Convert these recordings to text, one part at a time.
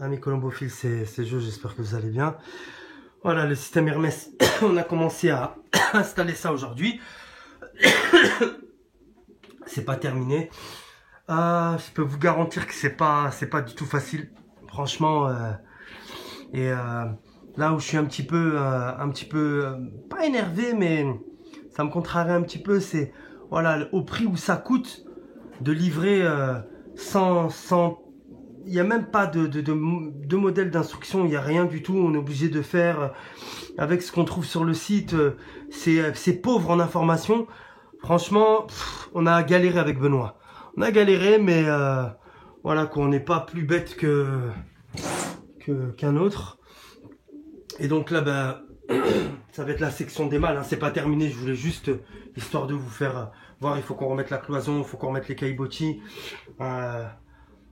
Amis colombophiles, c'est Joe, j'espère que vous allez bien. Voilà, le système Hermès, on a commencé à installer ça aujourd'hui. C'est pas terminé. Je peux vous garantir que c'est pas du tout facile. Franchement, là où je suis un petit peu, pas énervé, mais ça me contrarie un petit peu, c'est voilà, au prix où ça coûte de livrer sans il n'y a même pas de modèle d'instruction, il n'y a rien du tout. On est obligé de faire avec ce qu'on trouve sur le site. C'est pauvre en information. Franchement, on a galéré avec Benoît. On a galéré, mais voilà, qu'on n'est pas plus bête qu'un autre. Et donc là, ben, ça va être la section des mâles. Hein. C'est pas terminé. Je voulais juste, histoire de vous faire voir, il faut qu'on remette la cloison, il faut qu'on remette les caillebotis.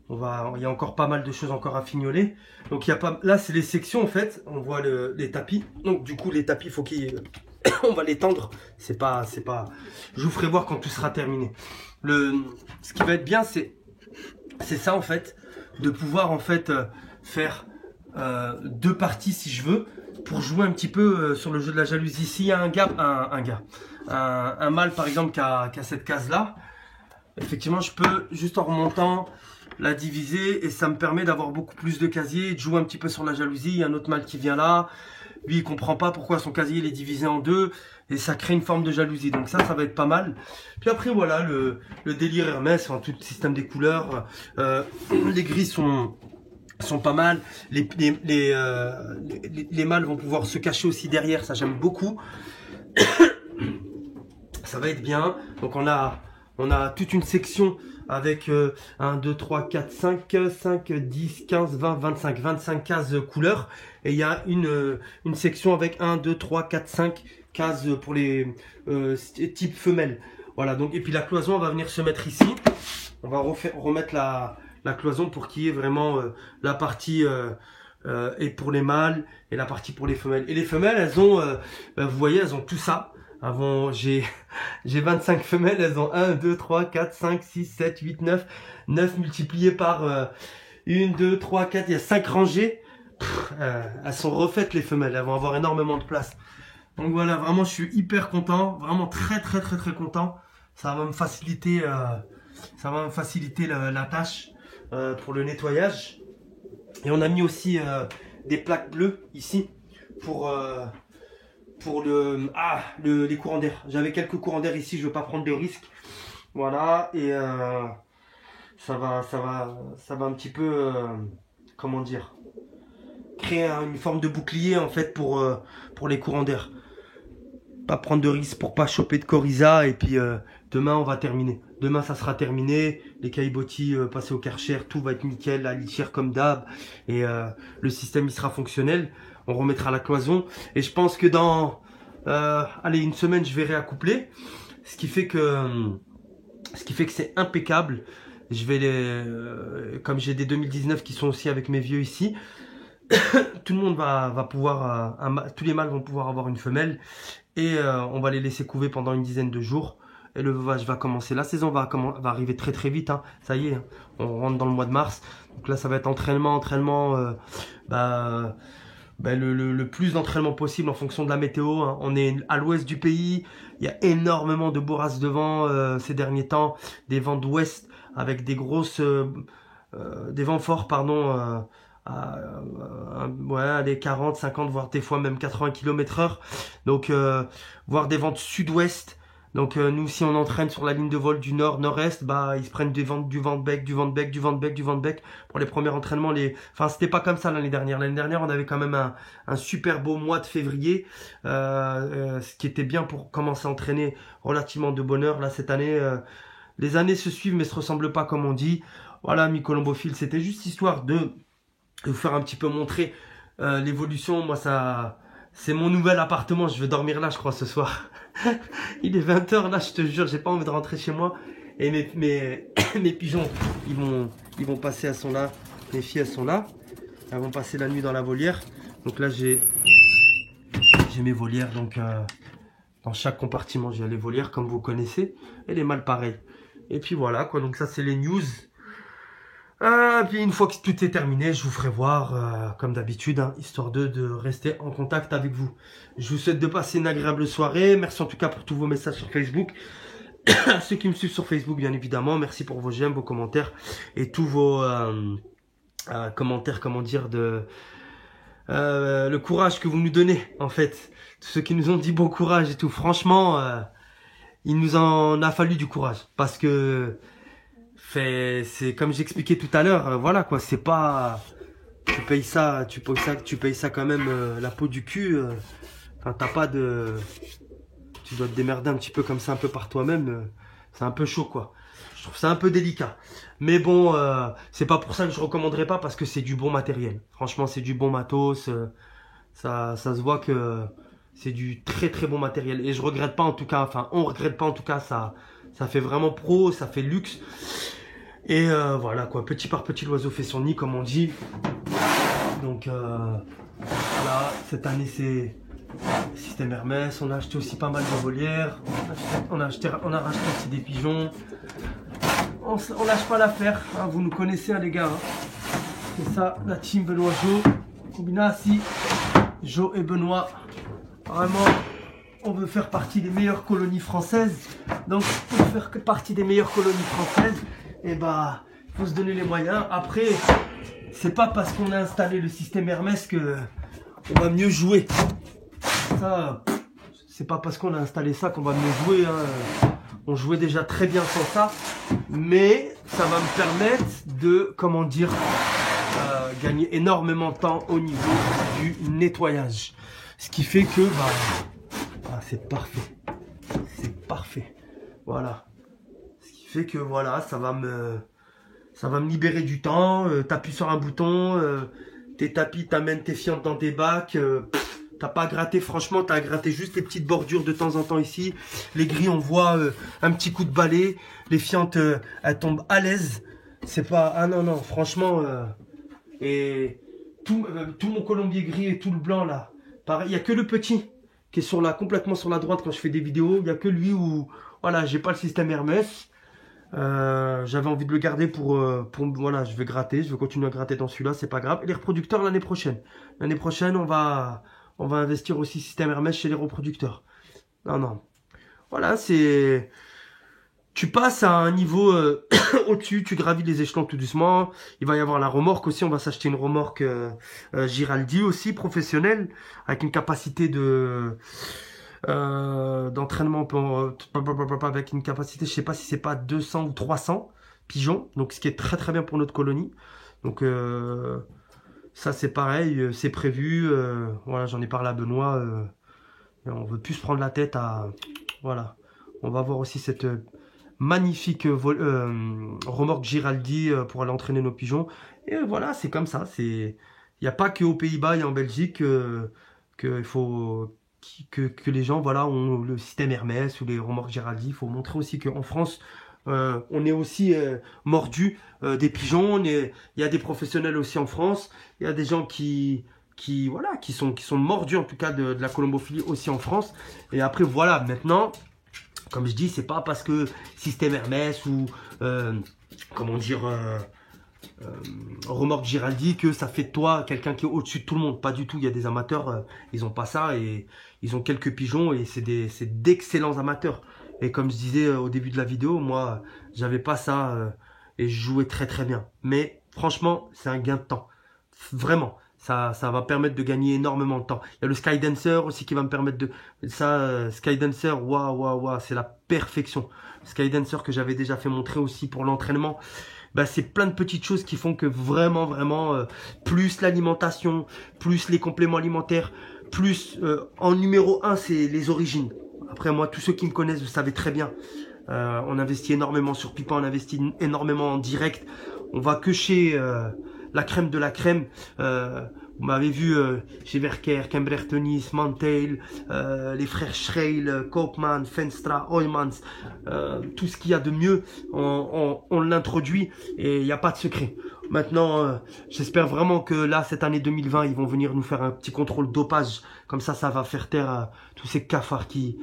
Il y a encore pas mal de choses encore à fignoler. Donc il y a pas, là c'est les sections en fait. On voit les tapis. Donc du coup les tapis, faut on va les tendre. C'est pas. Je vous ferai voir quand tout sera terminé. Ce qui va être bien, c'est ça en fait, de pouvoir en fait faire deux parties si je veux, pour jouer un petit peu sur le jeu de la jalousie. S'il y a un mâle par exemple qui a cette case là, effectivement je peux juste en remontant la diviser et ça me permet d'avoir beaucoup plus de casiers, de jouer un petit peu sur la jalousie. Il y a un autre mâle qui vient là, lui il comprend pas pourquoi son casier il est divisé en deux et ça crée une forme de jalousie, donc ça va être pas mal. Puis après voilà, le délire Hermès, enfin, tout le système des couleurs, les gris sont pas mal, les mâles vont pouvoir se cacher aussi derrière, ça j'aime beaucoup. Ça va être bien. Donc on a toute une section avec 1, 2, 3, 4, 5, 10, 15, 20, 25 cases couleurs. Et il y a une section avec 1, 2, 3, 4, 5 cases pour les types femelles. Voilà, donc, et puis la cloison va venir se mettre ici. On va remettre la cloison pour qu'il y ait vraiment la partie et pour les mâles et la partie pour les femelles. Et les femelles, elles ont, vous voyez, elles ont tout ça. J'ai 25 femelles, elles ont 1, 2, 3, 4, 5, 6, 7, 8, 9 multiplié par 1, 2, 3, 4, il y a 5 rangées. Elles sont refaites les femelles, elles vont avoir énormément de place. Donc voilà, vraiment je suis hyper content, vraiment très content. Ça va me faciliter, la tâche pour le nettoyage. Et on a mis aussi des plaques bleues ici pour les courants d'air. J'avais quelques courants d'air ici, je veux pas prendre de risques. Voilà, et ça va un petit peu, comment dire, créer une forme de bouclier en fait pour les courants d'air. Pas prendre de risques pour pas choper de coryza, et puis demain on va terminer. Demain ça sera terminé, les caillebotis passés au Karcher, tout va être nickel, la litière comme d'hab, et le système il sera fonctionnel. On remettra la cloison et je pense que dans une semaine je vais réaccoupler, ce qui fait que c'est impeccable. Je vais comme j'ai des 2019 qui sont aussi avec mes vieux ici, tout le monde va pouvoir tous les mâles vont pouvoir avoir une femelle et on va les laisser couver pendant une dizaine de jours. Et le veuvage va commencer. La saison va arriver très vite. Hein. Ça y est, hein. On rentre dans le mois de mars. Donc là, ça va être entraînement. Le plus d'entraînement possible en fonction de la météo. Hein. On est à l'ouest du pays. Il y a énormément de bourrasques de vent ces derniers temps. Des vents d'ouest avec des des vents forts, pardon. Des 40, 50, voire des fois même 80 km/h. Donc, voire des vents de sud-ouest. Donc nous, si on entraîne sur la ligne de vol du nord-nord-est, ils se prennent du vent de bec pour les premiers entraînements. Enfin, c'était pas comme ça l'année dernière. L'année dernière, on avait quand même un super beau mois de février, ce qui était bien pour commencer à entraîner relativement de bonne heure. Là, cette année, les années se suivent mais se ressemblent pas, comme on dit. Voilà, mi colombophile, c'était juste histoire de vous faire un petit peu montrer l'évolution. Moi, c'est mon nouvel appartement. Je vais dormir là, je crois, ce soir. Il est 20h là, je te jure, j'ai pas envie de rentrer chez moi. Et mes pigeons, ils vont passer, elles sont là. Mes filles, elles sont là. Elles vont passer la nuit dans la volière. Donc là, j'ai mes volières. Donc dans chaque compartiment, j'ai les volières comme vous connaissez. Et les mâles pareil. Et puis voilà quoi. Donc ça, c'est les news. Puis une fois que tout est terminé, je vous ferai voir, comme d'habitude, hein, histoire de rester en contact avec vous. Je vous souhaite de passer une agréable soirée. Merci en tout cas pour tous vos messages sur Facebook. À ceux qui me suivent sur Facebook, bien évidemment, merci pour vos j'aime, vos commentaires et tous vos commentaires, comment dire, le courage que vous nous donnez, en fait. Tous ceux qui nous ont dit bon courage et tout. Franchement, il nous en a fallu du courage. Parce que, c'est comme j'expliquais tout à l'heure, voilà quoi, c'est pas... Tu payes ça quand même la peau du cul. Enfin, t'as pas de... Tu dois te démerder un petit peu comme ça, un peu par toi-même. C'est un peu chaud, quoi. Je trouve ça un peu délicat. Mais bon, c'est pas pour ça que je recommanderais pas, parce que c'est du bon matériel. Franchement, c'est du bon matos. Ça se voit que c'est du très très bon matériel. Et je regrette pas en tout cas, enfin, on regrette pas en tout cas, ça fait vraiment pro, ça fait luxe. Et voilà, quoi. Petit par petit, l'oiseau fait son nid, comme on dit. Donc, voilà, cette année, c'est... Système Hermès, on a acheté aussi pas mal de volières, on a racheté aussi des pigeons. On lâche pas l'affaire, hein, vous nous connaissez hein, les gars. Hein. C'est ça, la team Benoît Jo, Combinassi, Jo et Benoît. Vraiment, on veut faire partie des meilleures colonies françaises. Donc pour faire partie des meilleures colonies françaises, et bah il faut se donner les moyens. Après, c'est pas parce qu'on a installé le système Hermès que on va mieux jouer. Ça, c'est pas parce qu'on a installé ça qu'on va mieux jouer. Hein. On jouait déjà très bien sans ça, mais ça va me permettre de, comment dire, gagner énormément de temps au niveau du nettoyage. Ce qui fait que, c'est parfait. C'est parfait. Voilà. Ce qui fait que, voilà, ça va me libérer du temps. T'appuies sur un bouton, tes tapis t'amènent tes fientes dans tes bacs. T'as pas à gratter, franchement, t'as à gratter juste les petites bordures de temps en temps ici. Les grilles, on voit un petit coup de balai. Les fientes, elles tombent à l'aise. C'est pas... Ah non, non, franchement... Et tout mon colombier gris et tout le blanc, là. Pareil, il n'y a que le petit qui est complètement sur la droite quand je fais des vidéos. Il n'y a que lui où... Voilà, j'ai pas le système Hermès. J'avais envie de le garder pour voilà, je vais gratter. Je vais continuer à gratter dans celui-là, c'est pas grave. Et les reproducteurs l'année prochaine. L'année prochaine, on va investir aussi système Hermès chez les reproducteurs. Non, non. Voilà, c'est... Tu passes à un niveau au-dessus, tu gravis les échelons tout doucement. Il va y avoir la remorque aussi. On va s'acheter une remorque Giraldi aussi, professionnelle, avec une capacité d'entraînement avec une capacité, je sais pas si c'est pas 200 ou 300 pigeons. Donc, ce qui est très très bien pour notre colonie. Donc, ça, c'est pareil, c'est prévu. Voilà, j'en ai parlé à Benoît. On veut plus se prendre la tête à... Voilà. On va voir aussi cette magnifique remorque Giraldi pour aller entraîner nos pigeons. Et voilà, c'est comme ça. Il n'y a pas qu'aux Pays-Bas et en Belgique qu'il faut... Que les gens voilà, ont le système Hermès ou les remorques Giraldi. Il faut montrer aussi qu'en France... on est aussi mordu des pigeons. Il y a des professionnels aussi en France. Il y a des gens qui sont mordus en tout cas de la colombophilie aussi en France. Et après voilà, maintenant, comme je dis, c'est pas parce que système Hermès ou comment dire remorque Giraldi que ça fait de toi quelqu'un qui est au-dessus de tout le monde. Pas du tout. Il y a des amateurs, ils ont pas ça et ils ont quelques pigeons et c'est d'excellents amateurs. Et comme je disais au début de la vidéo, moi, j'avais pas ça et je jouais très très bien. Mais franchement, c'est un gain de temps. Vraiment, ça va permettre de gagner énormément de temps. Il y a le Skydancer aussi qui va me permettre de... Ça, Skydancer, waouh, c'est la perfection. Skydancer que j'avais déjà fait montrer aussi pour l'entraînement. Bah, c'est plein de petites choses qui font que vraiment, plus l'alimentation, plus les compléments alimentaires, plus en numéro 1, c'est les origines. Après, moi, tous ceux qui me connaissent, vous savez très bien. On investit énormément sur Pipa, on investit énormément en direct. On va que chez la crème de la crème. Vous m'avez vu chez Werker, Kembertonis, Mantail, les frères Schreil, Koopman, Fenstra, Oymans. Tout ce qu'il y a de mieux, on l'introduit et il n'y a pas de secret. Maintenant, j'espère vraiment que là, cette année 2020, ils vont venir nous faire un petit contrôle dopage. Comme ça va faire taire tous ces cafards qui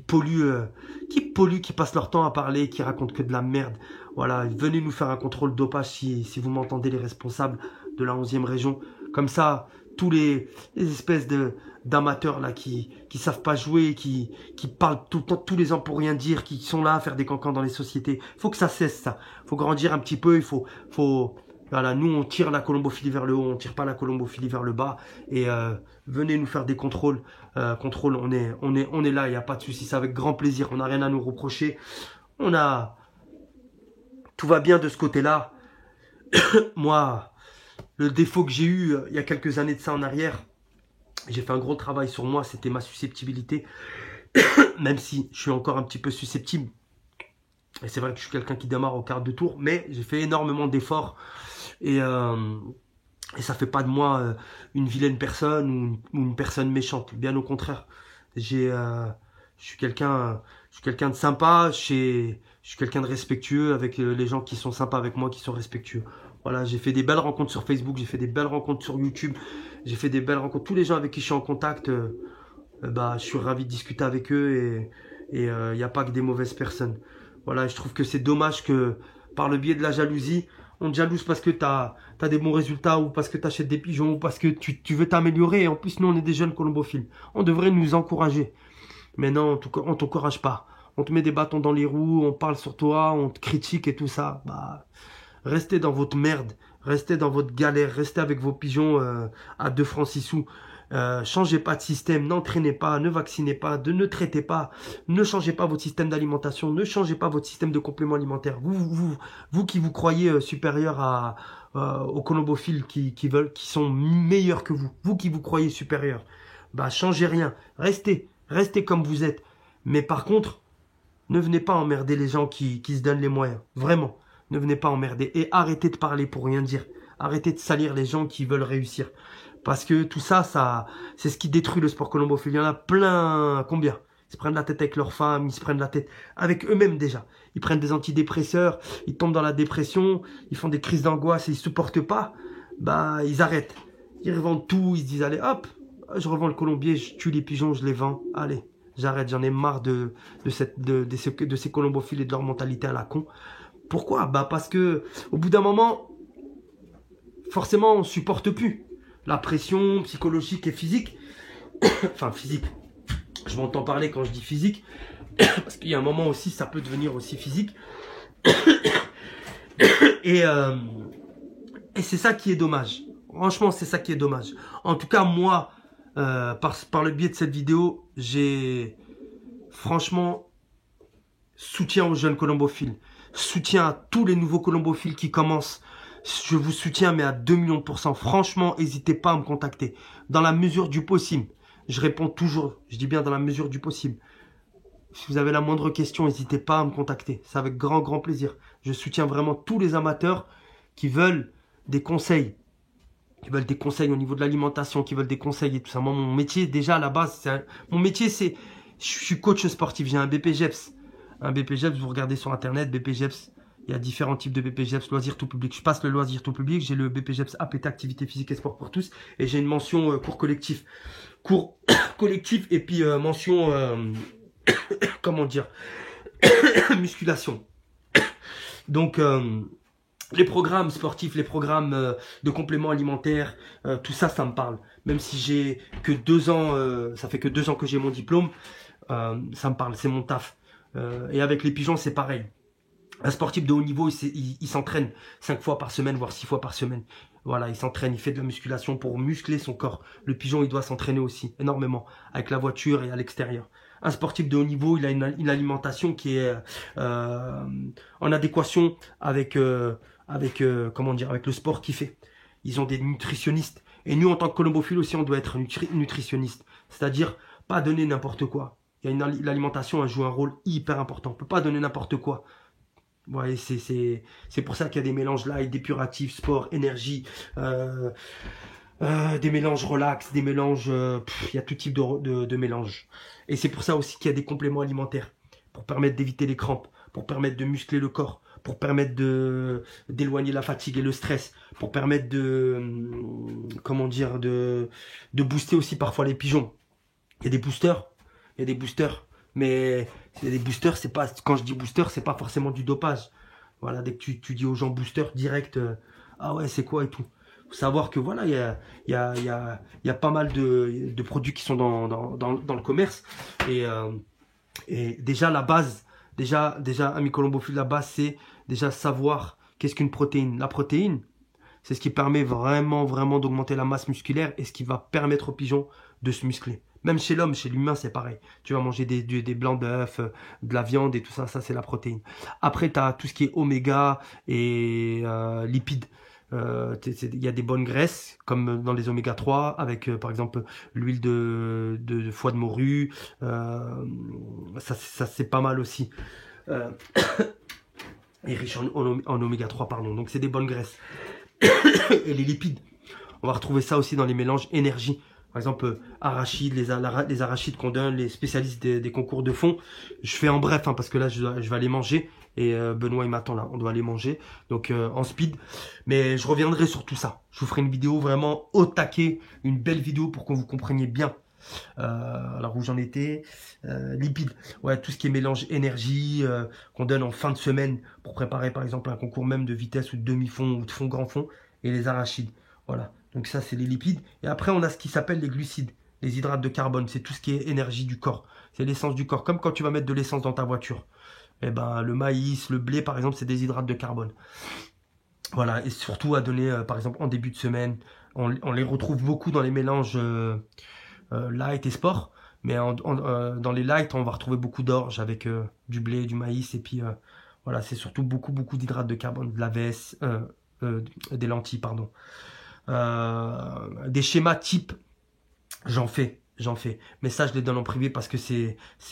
polluent, qui passent leur temps à parler, qui racontent que de la merde. Voilà, venez nous faire un contrôle dopage si vous m'entendez, les responsables de la 11e région. Comme ça, tous les espèces d'amateurs là qui savent pas jouer, qui parlent tout le temps, tous les ans pour rien dire, qui sont là à faire des cancans dans les sociétés. Il faut que ça cesse, ça. Il faut grandir un petit peu, voilà, nous on tire la colombophilie vers le haut, on tire pas la colombophilie vers le bas. Et venez nous faire des contrôles. On est là, il n'y a pas de souci, c'est avec grand plaisir. On n'a rien à nous reprocher. Tout va bien de ce côté-là. Moi, le défaut que j'ai eu il y a quelques années de ça en arrière, j'ai fait un gros travail sur moi, c'était ma susceptibilité. Même si je suis encore un petit peu susceptible. Et c'est vrai que je suis quelqu'un qui démarre au quart de tour, mais j'ai fait énormément d'efforts. Et ça fait pas de moi une vilaine personne ou une personne méchante. Bien au contraire. Je suis quelqu'un de sympa, je suis quelqu'un de respectueux avec les gens qui sont sympas avec moi, qui sont respectueux. Voilà, j'ai fait des belles rencontres sur Facebook, j'ai fait des belles rencontres sur YouTube, j'ai fait des belles rencontres. Tous les gens avec qui je suis en contact, je suis ravi de discuter avec eux et il n'y a pas que des mauvaises personnes. Voilà, je trouve que c'est dommage que par le biais de la jalousie, on te jalouse parce que tu as des bons résultats ou parce que tu achètes des pigeons ou parce que tu veux t'améliorer. Et en plus, nous, on est des jeunes colombophiles. On devrait nous encourager. Mais non, on t'encourage pas. On te met des bâtons dans les roues, on parle sur toi, on te critique et tout ça. Restez dans votre merde, restez dans votre galère, restez avec vos pigeons à 2 francs 6 sous. Changez pas de système, n'entraînez pas, ne vaccinez pas, ne traitez pas, ne changez pas votre système d'alimentation, ne changez pas votre système de complément alimentaire. Vous qui vous croyez supérieur aux colombophiles qui sont meilleurs que vous qui vous croyez supérieur, changez rien, restez comme vous êtes. Mais par contre, ne venez pas emmerder les gens qui se donnent les moyens, vraiment. Ne venez pas emmerder et arrêtez de parler pour rien dire. Arrêtez de salir les gens qui veulent réussir. Parce que tout ça, c'est ce qui détruit le sport colombophile. Il y en a plein, combien? Ils se prennent la tête avec leurs femmes, ils se prennent la tête avec eux-mêmes déjà. Ils prennent des antidépresseurs, ils tombent dans la dépression, ils font des crises d'angoisse et ils supportent pas. Ils arrêtent. Ils revendent tout, ils se disent allez hop, je revends le colombier, je tue les pigeons, je les vends. Allez, j'arrête, j'en ai marre de ces colombophiles et de leur mentalité à la con. Pourquoi? Parce que au bout d'un moment, forcément, on supporte plus la pression psychologique et physique. Enfin, physique. Je m'entends parler quand je dis physique. Parce qu'il y a un moment aussi, ça peut devenir aussi physique. Et c'est ça qui est dommage. Franchement, c'est ça qui est dommage. En tout cas, moi, par le biais de cette vidéo, j'ai franchement soutien aux jeunes colombophiles. Soutien à tous les nouveaux colombophiles qui commencent. Je vous soutiens, mais à 2 millions de %. Franchement, n'hésitez pas à me contacter. Dans la mesure du possible. Je réponds toujours. Je dis bien dans la mesure du possible. Si vous avez la moindre question, n'hésitez pas à me contacter. C'est avec grand, grand plaisir. Je soutiens vraiment tous les amateurs qui veulent des conseils. Qui veulent des conseils au niveau de l'alimentation, qui veulent des conseils et tout ça. Moi, mon métier, déjà, à la base, mon métier, c'est... Je suis coach sportif. J'ai un BPGEPS. Un BPGEPS, vous regardez sur Internet, BPGEPS. Il y a différents types de BPGEPS, loisirs tout public. Je passe le loisir tout public. J'ai le BPGEPS APT, activité physique et sport pour tous. Et j'ai une mention cours collectif. Cours collectif et puis mention, comment dire, musculation. Donc, les programmes sportifs, les programmes de compléments alimentaires, tout ça, ça me parle. Même si j'ai que 2 ans, ça fait que 2 ans que j'ai mon diplôme, ça me parle, c'est mon taf. Et avec les pigeons, c'est pareil. Un sportif de haut niveau, il s'entraîne 5 fois par semaine, voire 6 fois par semaine. Voilà, il s'entraîne, il fait de la musculation pour muscler son corps. Le pigeon, il doit s'entraîner aussi, énormément, avec la voiture et à l'extérieur. Un sportif de haut niveau, il a une alimentation qui est en adéquation avec, comment dire, avec le sport qu'il fait. Ils ont des nutritionnistes. Et nous, en tant que colombophiles aussi, on doit être nutritionniste. C'est-à-dire, pas donner n'importe quoi. L'alimentation joue un rôle hyper important. On ne peut pas donner n'importe quoi. Ouais, c'est pour ça qu'il y a des mélanges light, dépuratifs, sport, énergie, des mélanges relax, des mélanges... il y a tout type de mélanges. Et c'est pour ça aussi qu'il y a des compléments alimentaires, pour permettre d'éviter les crampes, pour permettre de muscler le corps, pour permettre d'éloigner la fatigue et le stress, pour permettre comment dire, de booster aussi parfois les pigeons. Il y a des boosters, mais des boosters, c'est pas, quand je dis booster, c'est pas forcément du dopage. Voilà, dès que tu dis aux gens booster direct, ah ouais, c'est quoi et tout. Faut savoir que voilà, il y a pas mal de produits qui sont dans le commerce. Et déjà, la base, déjà Ami Colombophile, la base, c'est déjà savoir qu'est-ce qu'une protéine. La protéine, c'est ce qui permet vraiment d'augmenter la masse musculaire et ce qui va permettre aux pigeons de se muscler. Même chez l'homme, chez l'humain, c'est pareil. Tu vas manger des blancs d'œufs, de la viande et tout ça, ça c'est la protéine. Après, tu as tout ce qui est oméga et lipides. Il y a des bonnes graisses, comme dans les oméga 3, avec par exemple l'huile de foie de morue. Ça c'est pas mal aussi. Et riche en oméga 3, pardon. Donc c'est des bonnes graisses. Et les lipides, on va retrouver ça aussi dans les mélanges énergie. Par exemple, arachides, les arachides qu'on donne, les spécialistes des concours de fond. Je fais en bref, hein, parce que là, je vais aller manger. Et Benoît, il m'attend là, on doit aller manger. Donc, en speed. Mais je reviendrai sur tout ça. Je vous ferai une vidéo vraiment au taquet. Une belle vidéo pour que vous compreniez bien. Alors, où j'en étais. Lipides. Ouais, tout ce qui est mélange énergie qu'on donne en fin de semaine pour préparer, par exemple, un concours même de vitesse ou de demi-fond ou de fond grand fond. Et les arachides. Voilà. Donc ça, c'est les lipides. Et après, on a ce qui s'appelle les glucides, les hydrates de carbone. C'est tout ce qui est énergie du corps. C'est l'essence du corps. Comme quand tu vas mettre de l'essence dans ta voiture. Eh ben, le maïs, le blé, par exemple, c'est des hydrates de carbone. Voilà. Et surtout à donner, par exemple, en début de semaine. On les retrouve beaucoup dans les mélanges light et sport. Mais dans les light, on va retrouver beaucoup d'orge avec du blé, du maïs. Et puis, voilà, c'est surtout beaucoup d'hydrates de carbone. De la veste, des lentilles, pardon. Des schémas type, j'en fais, mais ça je les donne en privé parce que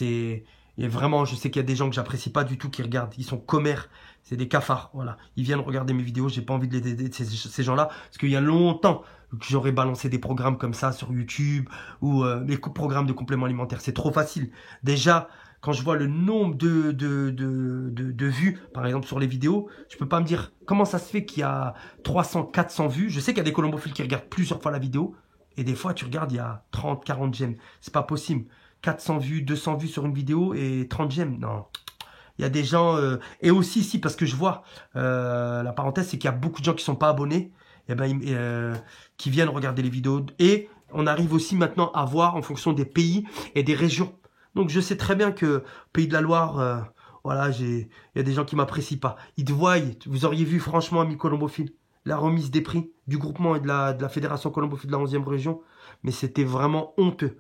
et vraiment, je sais qu'il y a des gens que j'apprécie pas du tout qui regardent, ils sont commères, c'est des cafards, voilà, ils viennent regarder mes vidéos, j'ai pas envie de les aider ces gens-là, parce qu'il y a longtemps que j'aurais balancé des programmes comme ça sur YouTube ou des programmes de compléments alimentaires, c'est trop facile. Déjà, quand je vois le nombre de vues, par exemple, sur les vidéos, je peux pas me dire comment ça se fait qu'il y a 300, 400 vues. Je sais qu'il y a des colombophiles qui regardent plusieurs fois la vidéo. Et des fois, tu regardes, il y a 30, 40 j'aime. C'est pas possible. 400 vues, 200 vues sur une vidéo et 30 j'aime. Non. Il y a des gens... et aussi, si, parce que je vois, la parenthèse, c'est qu'il y a beaucoup de gens qui sont pas abonnés, et qui viennent regarder les vidéos. Et on arrive aussi maintenant à voir en fonction des pays et des régions. Donc je sais très bien que Pays de la Loire, voilà, il y a des gens qui m'apprécient pas. Ils te voient, vous auriez vu franchement, Ami Colombophile, la remise des prix du groupement et de la Fédération Colombophile de la 11e région. Mais c'était vraiment honteux.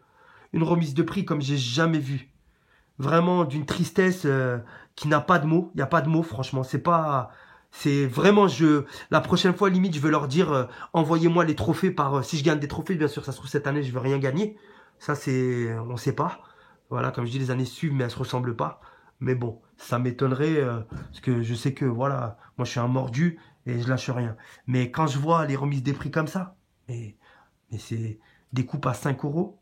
Une remise de prix comme j'ai jamais vu. Vraiment d'une tristesse qui n'a pas de mots. Il n'y a pas de mots, franchement. C'est vraiment, la prochaine fois, limite, je vais leur dire, envoyez-moi les trophées si je gagne des trophées, bien sûr, ça se trouve cette année, je ne vais rien gagner. Ça, on ne sait pas. Voilà, comme je dis, les années suivent, mais elles ne se ressemblent pas. Mais bon, ça m'étonnerait, parce que je sais que, voilà, moi je suis un mordu et je lâche rien. Mais quand je vois les remises des prix comme ça, mais c'est des coupes à 5 euros,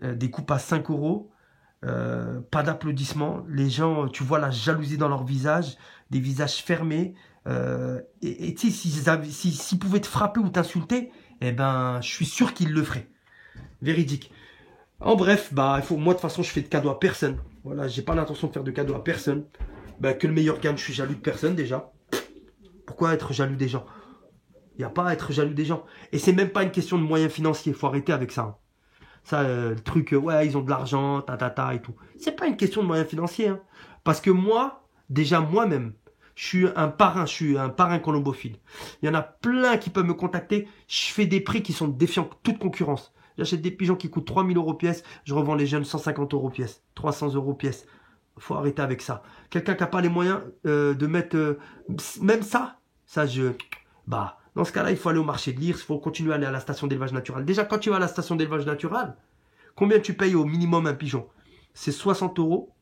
des coupes à 5 euros, pas d'applaudissements. Les gens, tu vois la jalousie dans leur visage, des visages fermés. Et tu sais, s'ils pouvaient te frapper ou t'insulter, eh ben, je suis sûr qu'ils le feraient. Véridique. En bref, moi de toute façon je fais de cadeaux à personne. Voilà, j'ai pas l'intention de faire de cadeaux à personne. Que le meilleur gagne, je suis jaloux de personne déjà. Pourquoi être jaloux des gens? Il n'y a pas à être jaloux des gens. Et c'est même pas une question de moyens financiers, faut arrêter avec ça. Ça, le truc, ouais, ils ont de l'argent, et tout. C'est pas une question de moyens financiers. Hein. Parce que moi, déjà moi-même, je suis un parrain colombophile. Il y en a plein qui peuvent me contacter. Je fais des prix qui sont défiant toute concurrence. J'achète des pigeons qui coûtent 3000 euros pièce. Je revends les jeunes 150 euros pièce. 300 euros pièce. Faut arrêter avec ça. Quelqu'un qui n'a pas les moyens de mettre... même ça, dans ce cas-là, il faut aller au marché de l'Hir. Il faut continuer à aller à la station d'élevage naturel. Déjà, quand tu vas à la station d'élevage naturel, combien tu payes au minimum un pigeon? C'est 60 euros.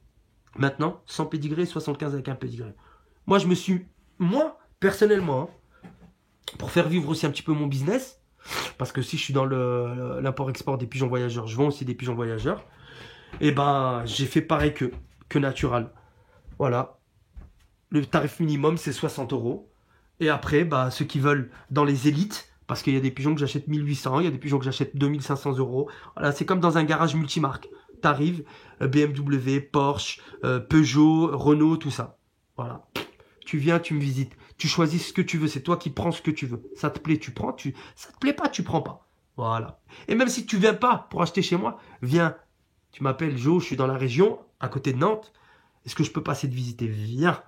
Maintenant, sans pédigré, 75 avec un pédigré. Moi, personnellement, hein, pour faire vivre aussi un petit peu mon business... Parce que si je suis dans l'import-export des pigeons voyageurs, je vends aussi des pigeons voyageurs. Et j'ai fait pareil que Natural. Voilà. Le tarif minimum, c'est 60 euros. Et après, ceux qui veulent dans les élites, parce qu'il y a des pigeons que j'achète 1800, il y a des pigeons que j'achète 2500 euros. Voilà, c'est comme dans un garage multimarque. t'arrives, BMW, Porsche, Peugeot, Renault, tout ça. Voilà. Tu viens, tu me visites. Tu choisis ce que tu veux. C'est toi qui prends ce que tu veux. Ça te plaît, tu prends. Ça te plaît pas, tu prends pas. Voilà. Et même si tu viens pas pour acheter chez moi, viens. Tu m'appelles Joe, je suis dans la région, à côté de Nantes. Est-ce que je peux passer te visiter? Viens.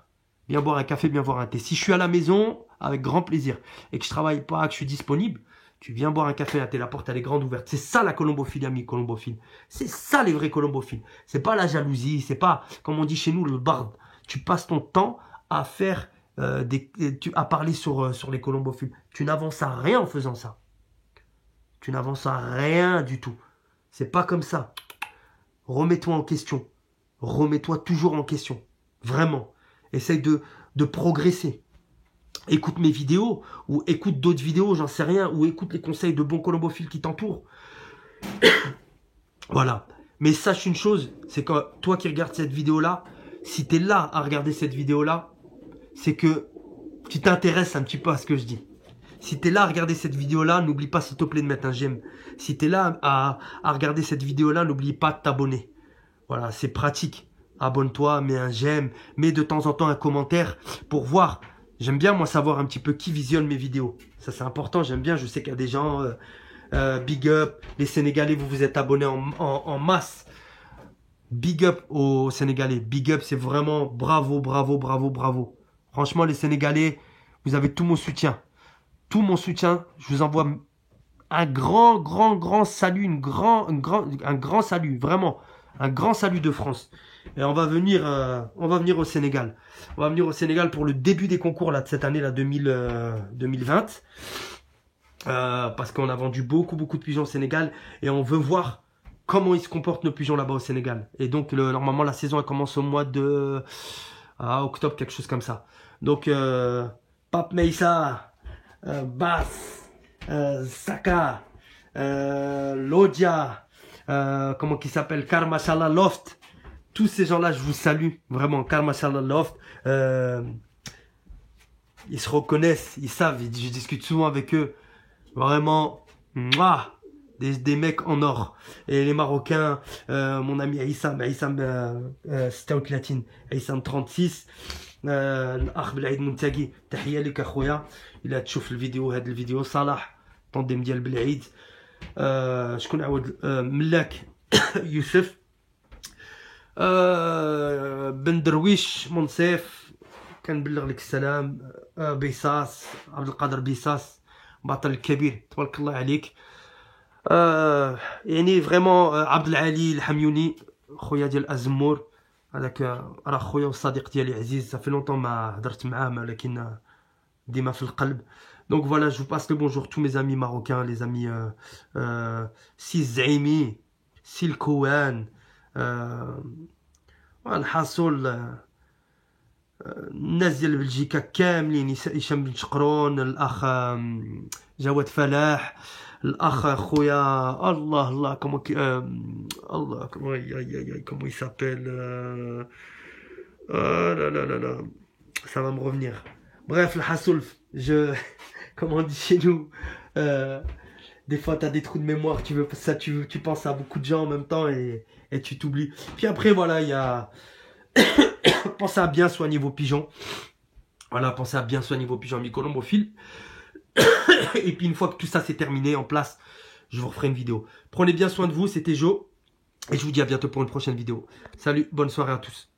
Viens boire un café, viens boire un thé. Si je suis à la maison, avec grand plaisir, et que je travaille pas, que je suis disponible, tu viens boire un café, un thé, la porte elle est grande ouverte. C'est ça la colombophilie, ami colombophile. C'est ça les vrais colombophiles. C'est pas la jalousie, c'est pas, comme on dit chez nous, le bard. Tu passes ton temps à faire à parler sur les colombophiles. Tu n'avances à rien en faisant ça. Tu n'avances à rien du tout. C'est pas comme ça. Remets-toi en question. Remets-toi toujours en question. Vraiment. Essaye de progresser. Écoute mes vidéos, ou écoute d'autres vidéos, j'en sais rien, ou écoute les conseils de bons colombophiles qui t'entourent. Voilà. Mais sache une chose, c'est que toi qui regardes cette vidéo-là, si tu es là à regarder cette vidéo-là, c'est que tu t'intéresses un petit peu à ce que je dis. Si tu es là à regarder cette vidéo-là, n'oublie pas s'il te plaît de mettre un j'aime. Si tu es là à regarder cette vidéo-là, n'oublie pas de t'abonner. Voilà, c'est pratique. Abonne-toi, mets un j'aime, mets de temps en temps un commentaire pour voir. J'aime bien, moi, savoir un petit peu qui visionne mes vidéos. Ça, c'est important, j'aime bien. Je sais qu'il y a des gens, big up. Les Sénégalais, vous vous êtes abonnés en masse. Big up aux Sénégalais. Big up, c'est vraiment bravo, bravo, bravo, bravo. Franchement, les Sénégalais, vous avez tout mon soutien. Tout mon soutien. Je vous envoie un grand salut, un grand salut, vraiment. Un grand salut de France. Et on va venir au Sénégal. On va venir au Sénégal pour le début des concours là, de cette année là, 2020. Parce qu'on a vendu beaucoup de pigeons au Sénégal. Et on veut voir comment ils se comportent nos pigeons là-bas au Sénégal. Et donc normalement la saison elle commence au mois de octobre, quelque chose comme ça. Donc Pape Meissa, Bass, Saka, Lodia, comment qui s'appelle, Karmashala Loft. Tous ces gens-là, je vous salue, vraiment, Karmashala Loft. Ils se reconnaissent, ils savent, je discute souvent avec eux. Vraiment, mouah, des mecs en or. Et les Marocains, mon ami Aïssam, c'était au Latine, Aïssam 36, الأخ بالعيد منتقي تحية لك أخويا إلا تشوف الفيديو هاد الفيديو صلاح طندم ديال بالعيد شكون عاود ملاك يوسف بن درويش منصف كنبلغ لك السلام بيصاص عبد القادر بيصاص بطل الكبير تبارك الله عليك يعني فريمون عبد العالي الحميوني خويا ديال الزمور هذاك راه خويا والصديق ديالي عزيز صافي لونطون ما هضرت معاه ولكن ديما في القلب. Donc voilà, je vous passe le bonjour tous mes amis marocains, les amis Sis Zaimi, Sil Kouan, الحاصل الناس ديال بلجيكا كاملين، هشام بن شقرون، الاخ جواد فلاح، الاخ خويا الله كومون الله comment il s'appelle là ça va me revenir. Bref, le hassoul, comme on dit chez nous, des fois tu as des trous de mémoire, tu penses à beaucoup de gens en même temps et tu t'oublies. Puis après voilà, il y a pensez à bien soigner vos pigeons. Voilà, pensez à bien soigner vos pigeons mi-colombophiles. Et puis une fois que tout ça c'est terminé en place, je vous referai une vidéo. Prenez bien soin de vous, c'était Joe. Et je vous dis à bientôt pour une prochaine vidéo. Salut, bonne soirée à tous.